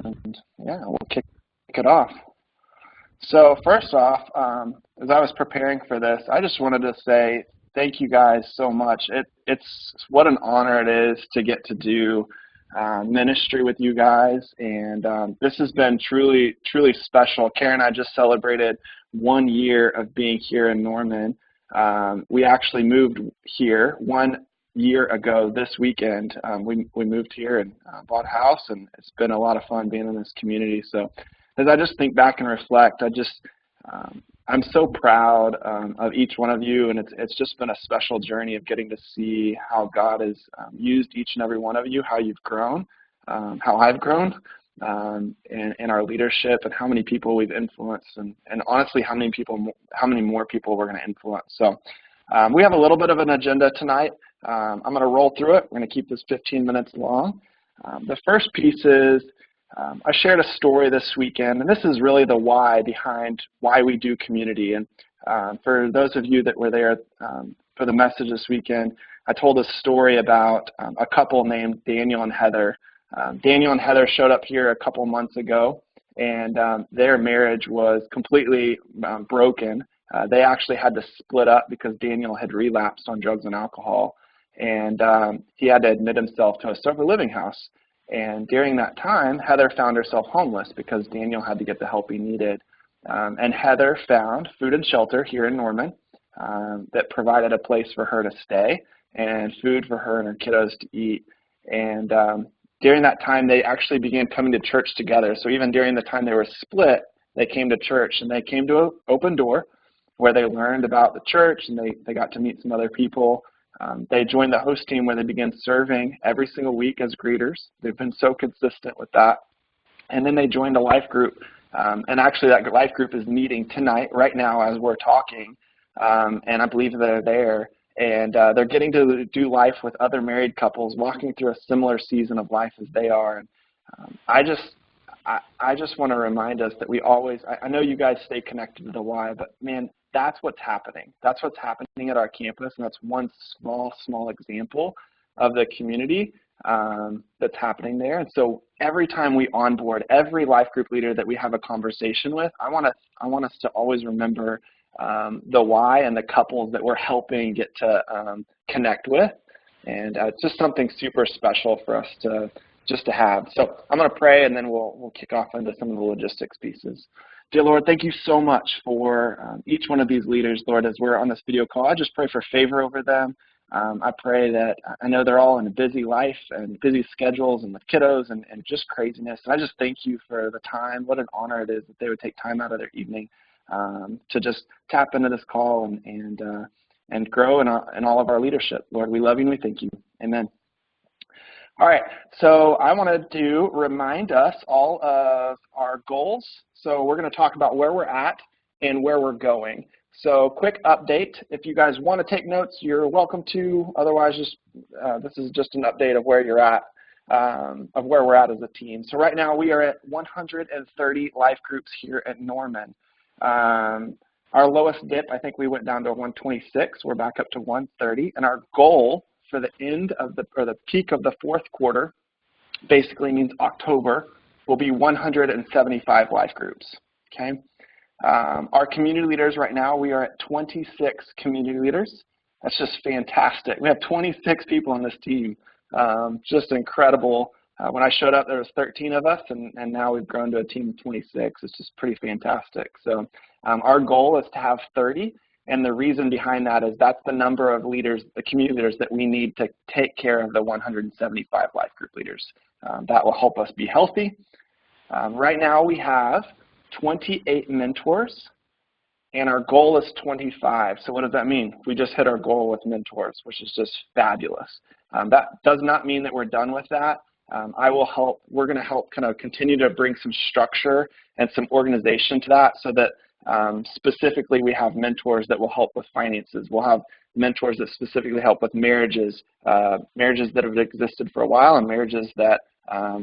And yeah, we'll kick it off. So first off, as I was preparing for this, I just wanted to say thank you guys so much. It's what an honor it is to get to do ministry with you guys, and this has been truly, truly special. Karen and I just celebrated 1 year of being here in Norman. We actually moved here 1 year ago this weekend. We moved here and bought a house, and it's been a lot of fun being in this community. So as I just think back and reflect, I'm so proud of each one of you, and it's just been a special journey of getting to see how God has used each and every one of you, how you've grown, how I've grown in our leadership, and how many people we've influenced, and honestly, how many more people we're going to influence. So we have a little bit of an agenda tonight. I'm going to roll through it. We're going to keep this 15 minutes long. The first piece is I shared a story this weekend, and this is really the why behind why we do community. And for those of you that were there for the message this weekend, I told a story about a couple named Daniel and Heather. Daniel and Heather showed up here a couple months ago, and their marriage was completely broken. They actually had to split up because Daniel had relapsed on drugs and alcohol, and he had to admit himself to a sober living house. And during that time, Heather found herself homeless because Daniel had to get the help he needed. And Heather found food and shelter here in Norman that provided a place for her to stay and food for her and her kiddos to eat. And during that time, they actually began coming to church together. So even during the time they were split, they came to church, and they came to an open door where they learned about the church, and they got to meet some other people. They joined the host team where they began serving every single week as greeters. They've been so consistent with that. And then they joined a life group. And actually that life group is meeting tonight, right now, as we're talking. And I believe they're there. And they're getting to do life with other married couples, walking through a similar season of life as they are. And I just want to remind us that we always, I know you guys stay connected to the why, but man, that's what's happening. That's what's happening at our campus, and that's one small example of the community that's happening there. And so every time we onboard every life group leader that we have a conversation with, I want us to always remember the why and the couples that we're helping get to connect with. And it's just something super special for us to have. So I'm going to pray, and then we'll kick off into some of the logistics pieces. Dear Lord, thank you so much for each one of these leaders, Lord, as we're on this video call. I just pray for favor over them. I pray that I know they're all in a busy life and busy schedules and with kiddos and just craziness. And I just thank you for the time. What an honor it is that they would take time out of their evening to just tap into this call and grow in all of our leadership. Lord, we love you and we thank you. Amen. All right, so I wanted to remind us all of our goals. So we're going to talk about where we're at and where we're going. So quick update. If you guys want to take notes, you're welcome to. Otherwise, this is just an update of where you're at, of where we're at as a team. So right now we are at 130 life groups here at Norman. Our lowest dip, I think we went down to 126. We're back up to 130, and our goal for the end of the peak of the fourth quarter, basically means October, will be 175 life groups. Okay. Our community leaders right now, we are at 26 community leaders. That's just fantastic. We have 26 people on this team. Just incredible. When I showed up, there was 13 of us, and now we've grown to a team of 26. It's just pretty fantastic. So our goal is to have 30. And the reason behind that is that's the number of leaders, the community leaders that we need to take care of the 175 life group leaders. That will help us be healthy. Right now we have 28 mentors, and our goal is 25. So what does that mean? We just hit our goal with mentors, which is just fabulous. That does not mean that we're done with that. We're going to help kind of continue to bring some structure and some organization to that so that specifically we have mentors that will help with finances. We'll have mentors that specifically help with marriages, marriages that have existed for a while and marriages that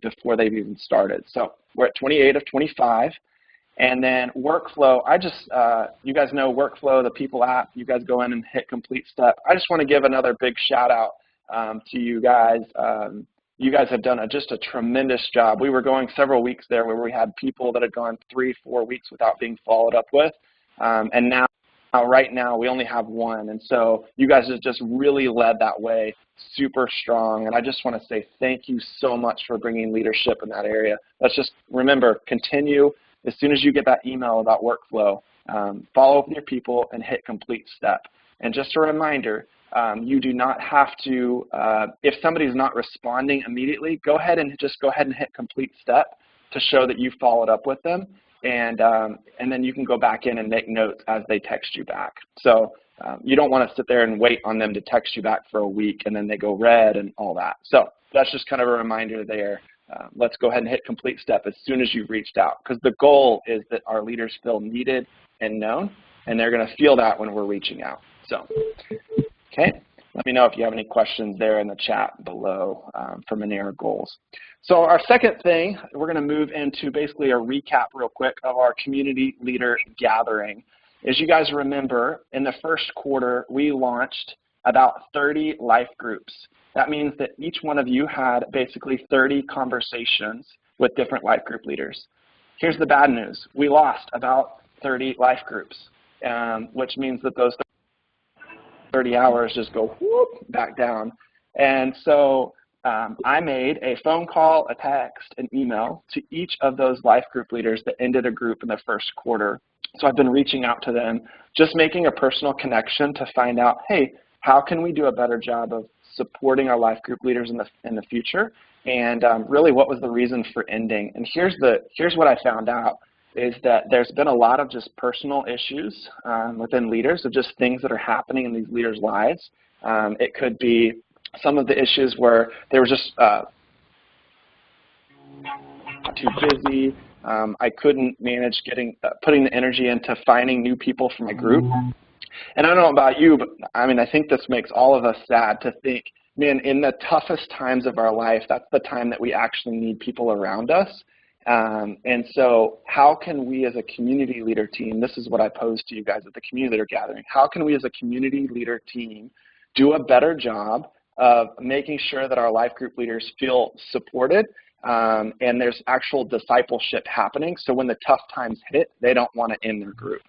before they've even started. So we're at 28 of 25. And then workflow, you guys know workflow, the People app, you guys go in and hit complete step. I just want to give another big shout out to you guys. you guys have done just a tremendous job. We were going several weeks there where we had people that had gone 3-4 weeks without being followed up with, and now right now we only have one. And so you guys have just really led that way super strong. And I just want to say thank you so much for bringing leadership in that area. Let's just remember, continue. As soon as you get that email about workflow, follow up with your people and hit complete step. And just a reminder, you do not have to, if somebody's not responding immediately, go ahead and hit complete step to show that you followed up with them. And then you can go back in and make notes as they text you back. So you don't want to sit there and wait on them to text you back for a week and then they go red and all that. So that's just kind of a reminder there. Let's go ahead and hit complete step as soon as you've reached out, because the goal is that our leaders feel needed and known, and they're going to feel that when we're reaching out. So, okay. Let me know if you have any questions there in the chat below for Monero goals. So our second thing, we're going to move into basically a recap real quick of our community leader gathering. As you guys remember, in the first quarter, we launched about 30 life groups. That means that each one of you had basically 30 conversations with different life group leaders. Here's the bad news. We lost about 30 life groups, which means that those 30 hours just go whoop, back down. And so I made a phone call, a text, an email to each of those life group leaders that ended a group in the first quarter. So I've been reaching out to them, just making a personal connection to find out, hey, how can we do a better job of supporting our life group leaders in the future? And really, what was the reason for ending? And here's what I found out, is that there's been a lot of just personal issues within leaders, of just things that are happening in these leaders' lives. It could be some of the issues where they were just too busy. I couldn't manage putting the energy into finding new people for my group. And I don't know about you, but I mean, I think this makes all of us sad to think, man, in the toughest times of our life, that's the time that we actually need people around us. And so how can we as a community leader team, this is what I posed to you guys at the community leader gathering, how can we as a community leader team do a better job of making sure that our life group leaders feel supported and there's actual discipleship happening, so when the tough times hit, they don't want to end their group.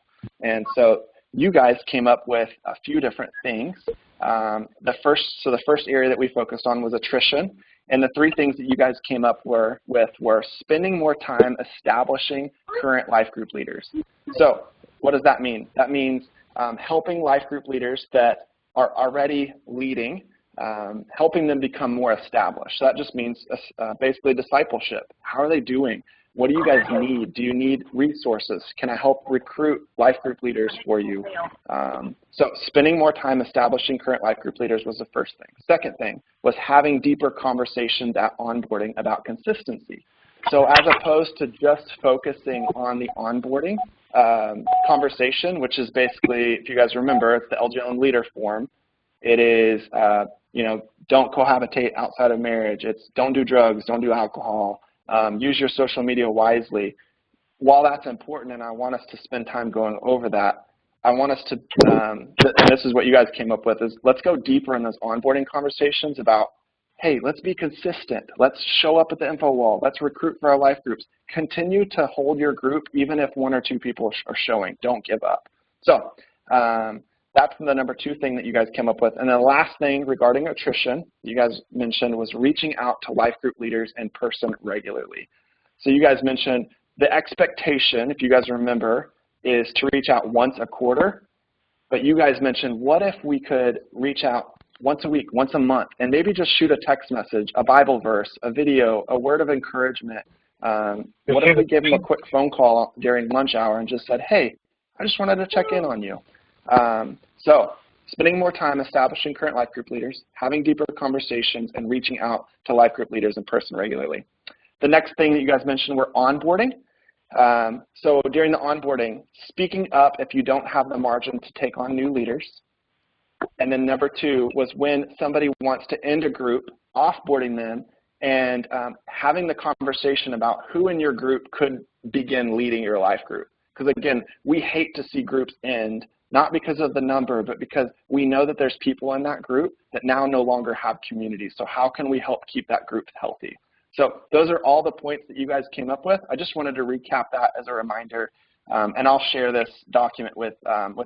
And so you guys came up with a few different things. The first area that we focused on was attrition. And the three things that you guys came up with were spending more time establishing current life group leaders. So what does that mean? That means helping life group leaders that are already leading, helping them become more established. So that just means basically discipleship. How are they doing? What do you guys need? Do you need resources? Can I help recruit life group leaders for you? So spending more time establishing current life group leaders was the first thing. Second thing was having deeper conversations at onboarding about consistency. So as opposed to just focusing on the onboarding conversation, which is basically, if you guys remember, it's the LGL leader form. It is, don't cohabitate outside of marriage. It's don't do drugs, don't do alcohol. Use your social media wisely. While that's important, and I want us to spend time going over that, I want us to, and this is what you guys came up with, is let's go deeper in those onboarding conversations about, hey, let's be consistent. Let's show up at the info wall. Let's recruit for our life groups. Continue to hold your group even if one or two people are showing. Don't give up. So that's the number two thing that you guys came up with. And the last thing regarding attrition you guys mentioned was reaching out to life group leaders in person regularly. So you guys mentioned the expectation, if you guys remember, is to reach out once a quarter. But you guys mentioned, what if we could reach out once a week, once a month, and maybe just shoot a text message, a Bible verse, a video, a word of encouragement. What if we gave them a quick phone call during lunch hour and just said, hey, I just wanted to check in on you. So spending more time establishing current life group leaders, having deeper conversations, and reaching out to life group leaders in person regularly. The next thing that you guys mentioned were onboarding. So during the onboarding, speaking up if you don't have the margin to take on new leaders. And then number two was when somebody wants to end a group, offboarding them, and having the conversation about who in your group could begin leading your life group. Because again, we hate to see groups end not because of the number, but because we know that there's people in that group that now no longer have community. So how can we help keep that group healthy? So those are all the points that you guys came up with. I just wanted to recap that as a reminder, and I'll share this document with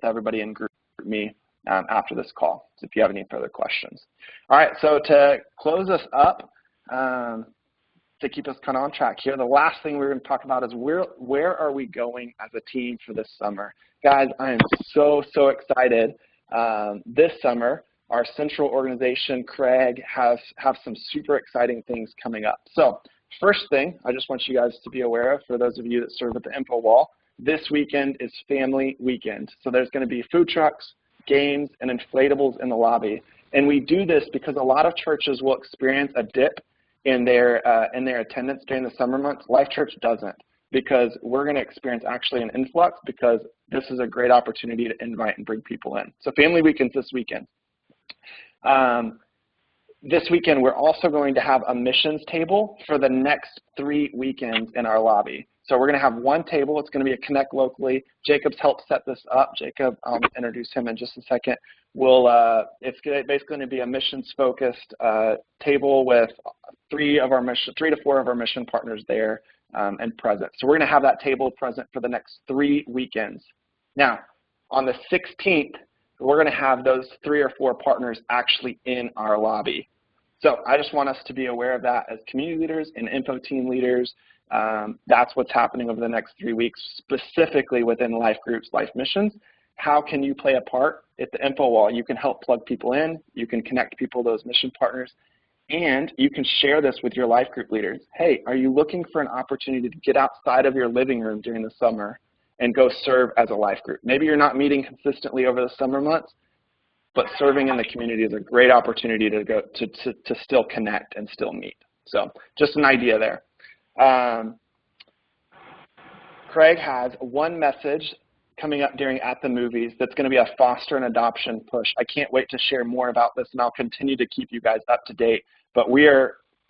everybody in group me after this call, so if you have any further questions. All right, so to close us up, to keep us kind of on track here, the last thing we're going to talk about is where are we going as a team for this summer? Guys, I am so excited. This summer, our central organization, Craig, have some super exciting things coming up. So first thing I just want you guys to be aware of, for those of you that serve at the info wall, this weekend is family weekend. So there's going to be food trucks, games, and inflatables in the lobby. And we do this because a lot of churches will experience a dip in their attendance during the summer months. Life Church doesn't, because we're going to experience actually an influx, because this is a great opportunity to invite and bring people in. So family weekends this weekend. This weekend, we're also going to have a missions table for the next 3 weekends in our lobby. So we're going to have one table. It's going to be a Connect Locally. Jacob's helped set this up. Jacob, I'll introduce him in just a second. It's basically going to be a missions-focused table with 3 to 4 of our mission partners there and present. So we're going to have that table present for the next 3 weekends. Now, on the 16th, we're going to have those 3 or 4 partners actually in our lobby. So I just want us to be aware of that as community leaders and info team leaders. That's what's happening over the next 3 weeks, specifically within life groups, life missions. How can you play a part at the info wall? You can help plug people in. You can connect people to those mission partners. And you can share this with your life group leaders. Hey, are you looking for an opportunity to get outside of your living room during the summer and go serve as a life group? Maybe you're not meeting consistently over the summer months, but serving in the community is a great opportunity to go to still connect and still meet. So just an idea there. Craig has one message coming up during At the Movies that's going to be a foster and adoption push. I can't wait to share more about this, and I'll continue to keep you guys up to date. But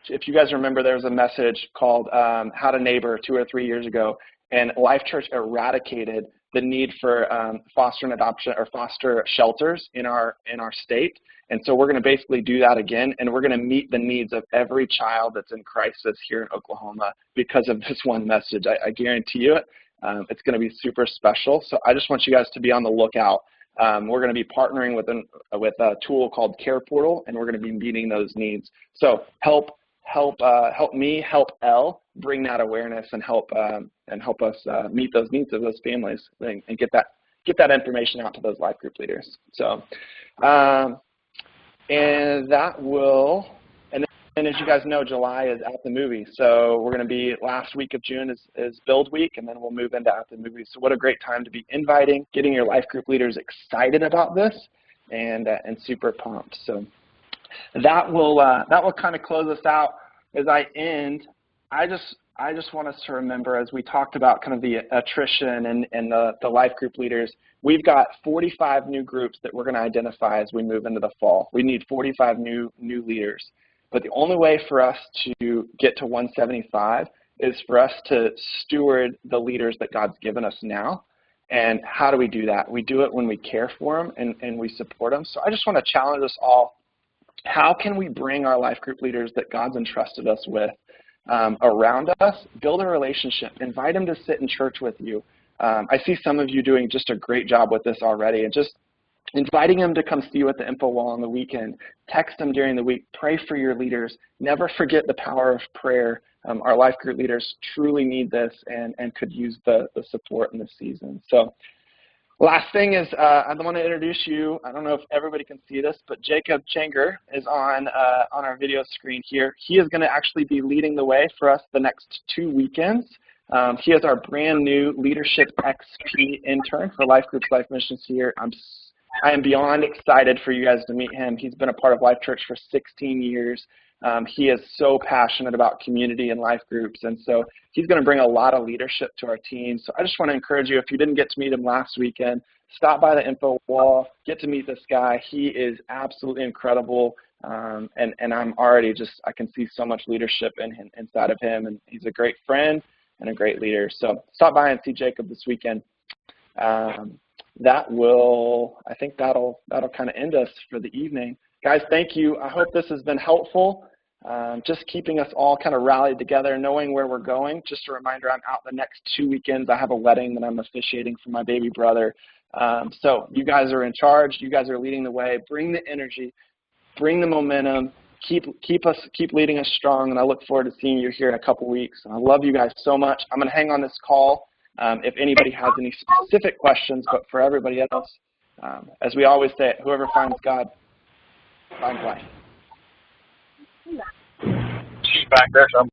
if you guys remember, there was a message called How to Neighbor 2 or 3 years ago, and Life Church eradicated the need for foster and adoption or foster shelters in our state. And so we're going to basically do that again, and we're going to meet the needs of every child that's in crisis here in Oklahoma because of this one message. I guarantee you it. It's going to be super special. So I just want you guys to be on the lookout. We're going to be partnering with a tool called Care Portal, and we're going to be meeting those needs. So help me, help Elle bring that awareness and help us meet those needs of those families and get that information out to those life group leaders. So, and as you guys know, July is At the Movies. So we're going to be, last week of June is Build Week, and then we'll move into At the Movies. So what a great time to be inviting, getting your life group leaders excited about this and super pumped. So that will kind of close us out. As I end, I just want us to remember, as we talked about kind of the attrition and the life group leaders, we've got 45 new groups that we're going to identify as we move into the fall. We need 45 new leaders. But the only way for us to get to 175 is for us to steward the leaders that God's given us now. And how do we do that? We do it when we care for them and we support them. So I just want to challenge us all. How can we bring our life group leaders that God's entrusted us with around us, build a relationship, invite them to sit in church with you? I see some of you doing just a great job with this already, and just inviting them to come see you at the info wall on the weekend. Text them during the week. Pray for your leaders. Never forget the power of prayer. Our life group leaders truly need this and could use the support in this season. So last thing is I want to introduce you. I don't know if everybody can see this, but Jacob Changer is on our video screen here. He is going to actually be leading the way for us the next 2 weekends. He is our brand new Leadership XP intern for Life Groups, Life Missions here. I am beyond excited for you guys to meet him. He's been a part of Life Church for 16 years. He is so passionate about community and life groups, and so he's going to bring a lot of leadership to our team. So I just want to encourage you, if you didn't get to meet him last weekend, stop by the info wall, get to meet this guy. He is absolutely incredible, and I'm already I can see so much leadership inside of him, and he's a great friend and a great leader. So stop by and see Jacob this weekend. I think that'll kind of end us for the evening. Guys, thank you. I hope this has been helpful. Just keeping us all kind of rallied together, knowing where we're going. Just a reminder, I'm out the next 2 weekends. I have a wedding that I'm officiating for my baby brother. So you guys are in charge. You guys are leading the way. Bring the energy, bring the momentum. Keep leading us strong, and I look forward to seeing you here in a couple weeks. And I love you guys so much. I'm going to hang on this call if anybody has any specific questions, but for everybody else, as we always say, whoever finds God finds life. She's back there, so I'm